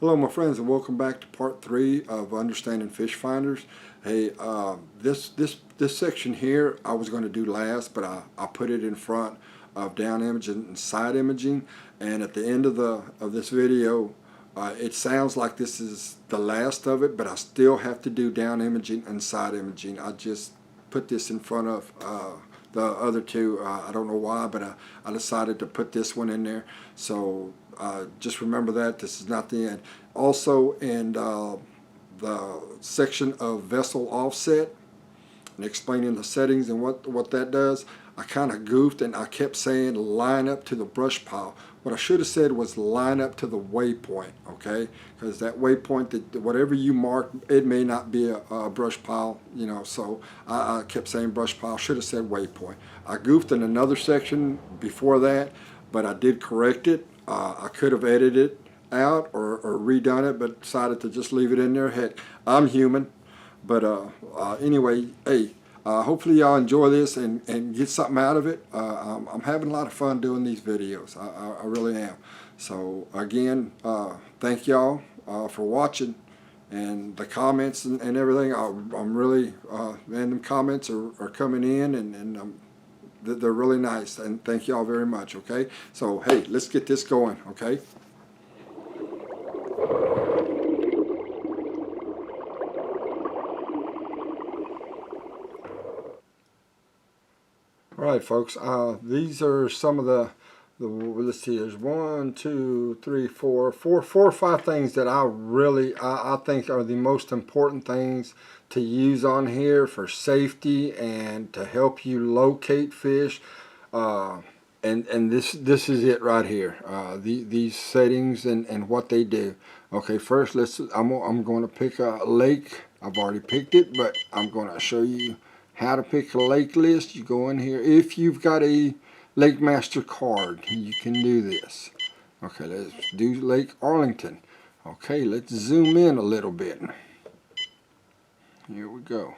Hello my friends, and welcome back to part 3 of Understanding Fish Finders. Hey, this section here I was going to do last, but I put it in front of down imaging and side imaging, and at the end of this video it sounds like this is the last of it, but I still have to do down imaging and side imaging. I just put this in front of the other two. I don't know why, but I decided to put this one in there. So just remember that this is not the end. Also, in the section of vessel offset and explaining the settings and what that does, I kind of goofed and I kept saying line up to the brush pile. What I should have said was line up to the waypoint, okay? Because that waypoint, that whatever you mark, it may not be a brush pile, you know, so I kept saying brush pile. Should have said waypoint. I goofed in another section before that, but I did correct it. I could have edited it out or redone it, but decided to just leave it in there. Heck, I'm human. But anyway, hey, hopefully y'all enjoy this and get something out of it. I'm having a lot of fun doing these videos. I really am. So again, thank y'all for watching, and the comments and everything. I'm really, and the comments are coming in, and they're really nice, and thank y'all very much. Okay, so hey, let's get this going. Okay. All right, folks, these are some of the let's see, there's 1, 2, 3, 4 or 5 things that I think are the most important things to use on here for safety and to help you locate fish. And this is it right here. These settings and what they do. Okay, first I'm going to pick a lake. I've already picked it, but I'm going to show you how to pick a lake list. You go in here. If you've got a Lake Master card, you can do this. Okay, let's do Lake Arlington. Okay, let's zoom in a little bit. Here we go.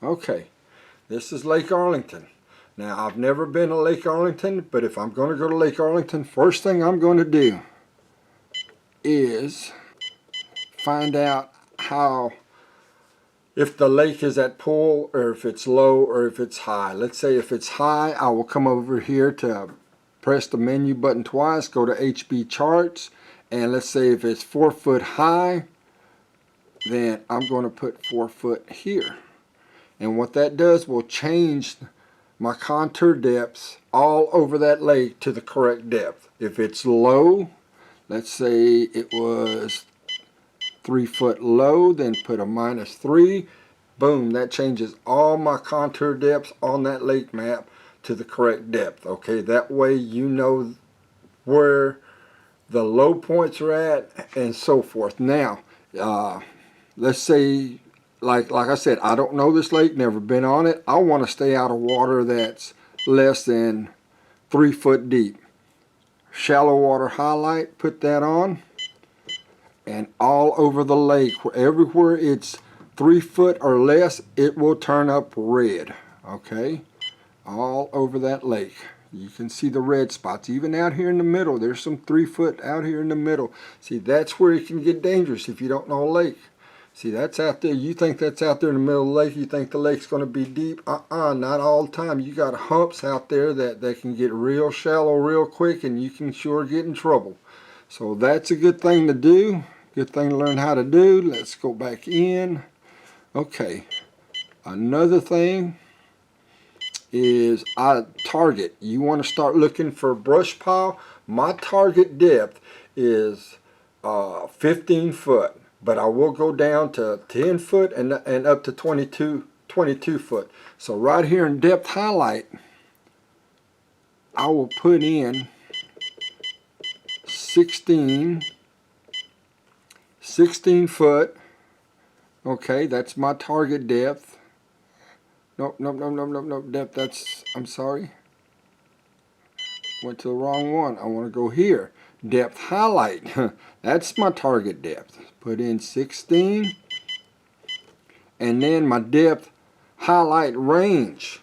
Okay, this is Lake Arlington. Now, I've never been to Lake Arlington, but if I'm going to go to Lake Arlington, first thing I'm going to do is find out if the lake is at full, or if it's low, or if it's high. Let's say if it's high, I will come over here to press the menu button twice, go to HB charts, and let's say if it's 4 foot high, then I'm going to put 4 foot here. And what that does will change my contour depths all over that lake to the correct depth. If it's low, let's say it was 3 foot low, then put a -3. Boom, that changes all my contour depths on that lake map to the correct depth. Okay, that way you know where the low points are at and so forth. Now, let's say, like I said, I don't know this lake, never been on it. I want to stay out of water that's less than 3 foot deep. Shallow water highlight, put that on. And all over the lake, everywhere it's 3 foot or less, it will turn up red. Okay, all over that lake. You can see the red spots. Even out here in the middle, there's some 3 foot out here in the middle. See, that's where it can get dangerous if you don't know a lake. See, that's out there. You think that's out there in the middle of the lake. You think the lake's going to be deep. Not all the time. You got humps out there that can get real shallow real quick, and you can sure get in trouble. So that's a good thing to do. Good thing to learn how to do. Let's go back in. Okay, another thing is target. You want to start looking for brush pile. My target depth is 15 foot, but I will go down to 10 foot and up to 22 foot. So right here in depth highlight, I will put in 16 foot. Okay, that's my target depth. Nope, depth, I'm sorry. Went to the wrong one. I want to go here. Depth highlight. That's my target depth. Put in 16. And then my depth highlight range.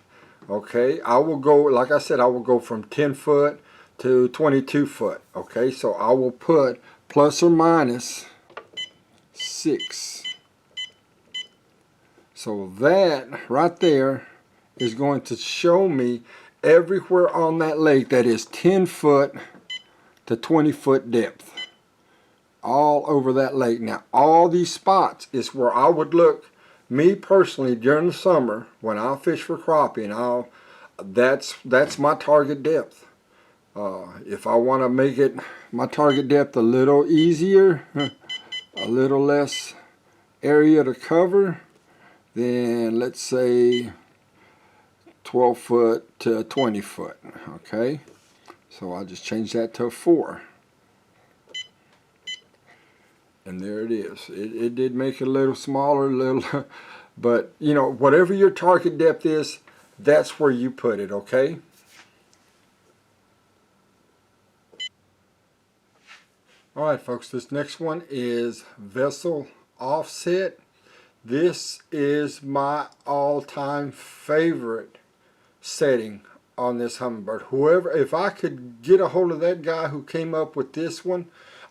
Okay, I will go, like I said, I will go from 10 foot to 22 foot. Okay, so I will put plus or minus 6. So that right there is going to show me everywhere on that lake that is 10 foot to 20 foot depth. All over that lake. Now all these spots is where I would look, me personally, during the summer when I fish for crappie, and that's my target depth. If I want to make it my target depth a little easier, a little less area to cover, then let's say 12 foot to 20 foot. Okay, so I'll just change that to a 4. And there it is. It did make it a little smaller, but you know, whatever your target depth is, that's where you put it, okay? Alright folks, this next one is vessel offset. This is my all-time favorite setting on this Humminbird. Whoever, if I could get a hold of that guy who came up with this one,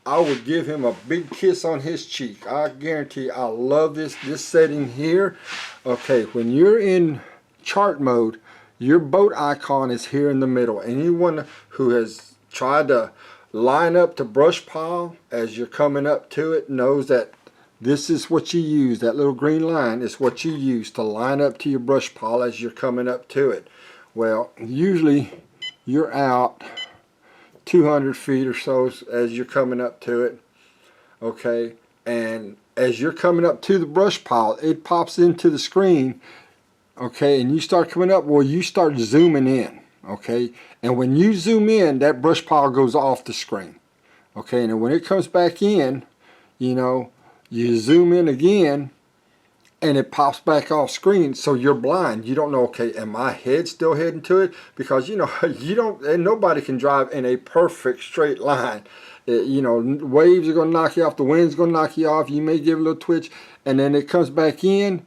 I would give him a big kiss on his cheek. I guarantee I love this setting here. Okay, when you're in chart mode, your boat icon is here in the middle. Anyone who has tried to line up to brush pile as you're coming up to it knows that this is what you use. That little green line is what you use to line up to your brush pile as you're coming up to it. Well, usually you're out 200 feet or so as you're coming up to it. Okay, and as you're coming up to the brush pile, it pops into the screen. Okay, and you start coming up, well, you start zooming in. Okay, and when you zoom in, that brush pile goes off the screen. Okay, and when it comes back in, you know, you zoom in again and it pops back off screen, so you're blind. You don't know, okay, am my head still heading to it? Because you know, you don't, and nobody can drive in a perfect straight line. You know, waves are going to knock you off, the wind's going to knock you off, you may give a little twitch, and then it comes back in.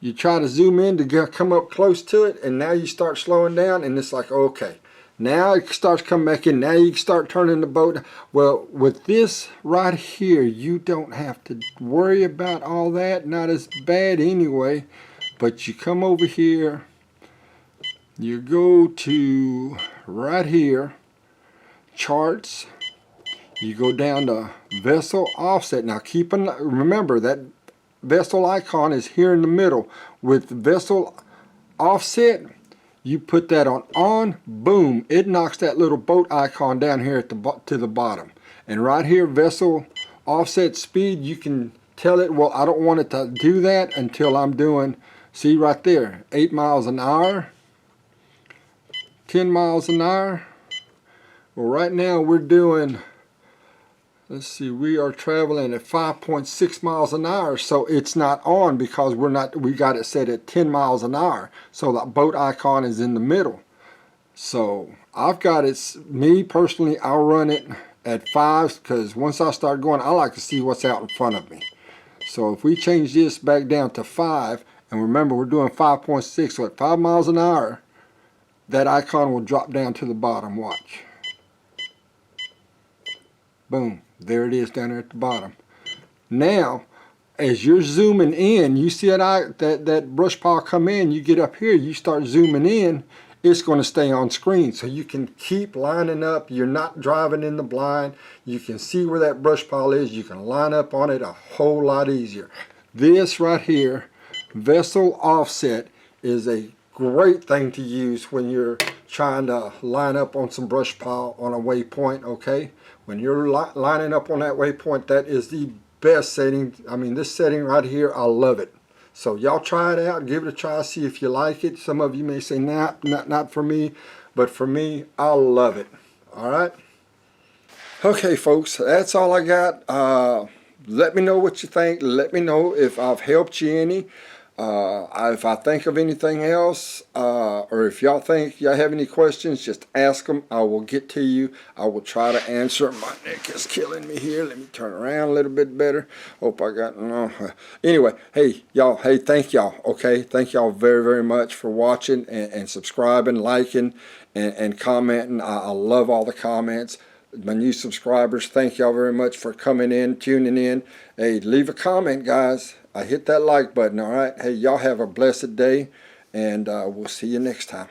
You try to zoom in to come up close to it, and now you start slowing down, and it's like, okay, now it starts coming back in. Now you can start turning the boat. Well, with this right here, you don't have to worry about all that. Not as bad anyway. But you come over here, you go to right here, charts, you go down to vessel offset. Now remember that vessel icon is here in the middle. With vessel offset, you put that on, boom, it knocks that little boat icon down here at to the bottom. And right here, vessel offset speed, you can tell it, well, I don't want it to do that until I'm doing, see right there, 8 miles an hour, 10 miles an hour. Well, right now we're doing, let's see, we are traveling at 5.6 miles an hour, so it's not on because we got it set at 10 miles an hour. So the boat icon is in the middle. So I've got it, me personally, I'll run it at 5 because once I start going, I like to see what's out in front of me. So if we change this back down to 5, and remember we're doing 5.6, so at 5 miles an hour, that icon will drop down to the bottom, watch. Boom. There it is down there at the bottom. Now, as you're zooming in, you see that brush pile come in, you get up here, you start zooming in, it's going to stay on screen. So you can keep lining up. You're not driving in the blind. You can see where that brush pile is. You can line up on it a whole lot easier. This right here, vessel offset, is a great thing to use when you're trying to line up on some brush pile on a waypoint, okay? When you're lining up on that waypoint, that is the best setting. I mean, this setting right here, I love it. So y'all try it out, give it a try, see if you like it. Some of you may say, nah, not for me, but for me, I love it. All right? Okay, folks, that's all I got. Let me know what you think. Let me know if I've helped you any. If I think of anything else, or if y'all think y'all have any questions, just ask them. I will get to you. I will try to answer. My neck is killing me here. Let me turn around a little bit better. Hope I got no. Anyway, hey y'all. Hey, thank y'all. Okay, thank y'all very, very much for watching and subscribing, liking, and commenting. I love all the comments. My new subscribers, thank y'all very much for coming in, tuning in. Hey, leave a comment, guys. I hit that like button, all right? Hey, y'all have a blessed day, and we'll see you next time.